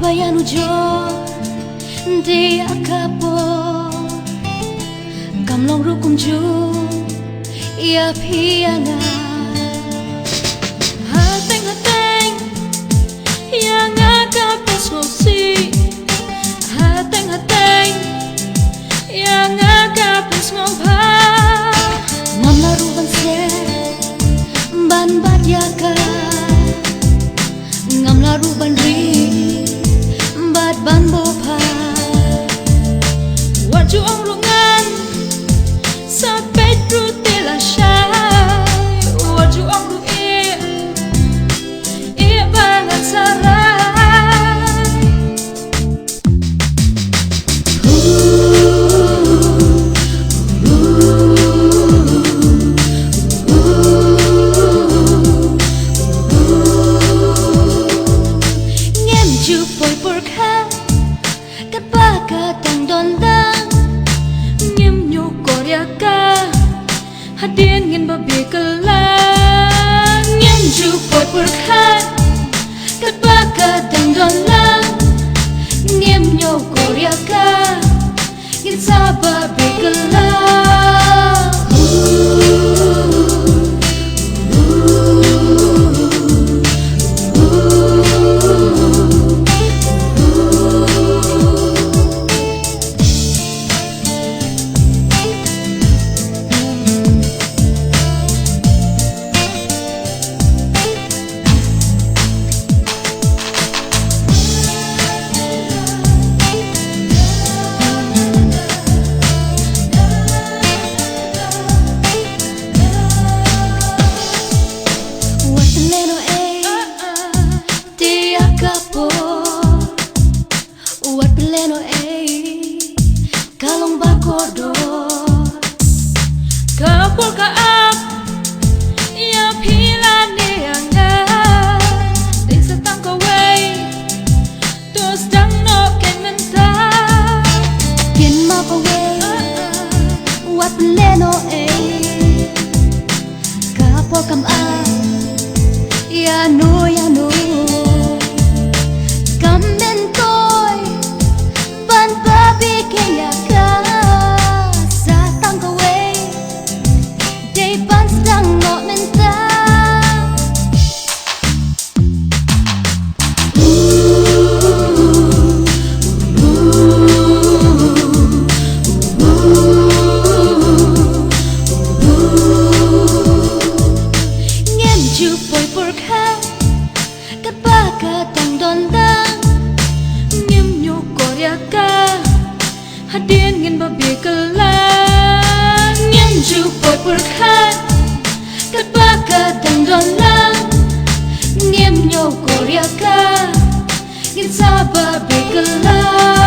Habayano jo di akapo kamlong rukum ju ia pianga hateng yang akapo sosi hateng yang akapo ngompa ngamaruban se ban badyaka ngamlaruban ri ban bopa waju ong rungan sa petru tela shai waju ong ru e bangat sarai ngem ju poi porkha kat baka tang don dang ngem nyu korea ka hadien ngin ba bekala ngem ju poi porkha kat baka tang don dang ngem nyu korea ka ngin sa ba bekala Leno kalong bakodo kapol kaap ya pila neanga ding sa tangkaway tos dang no kenmenta kin mapaway wat leno kapol kam a ya no hadien ngin ba bekala ngin ju poi porkhat kat baka dang don lang ngem nyo korea ka ngin sa ba bekala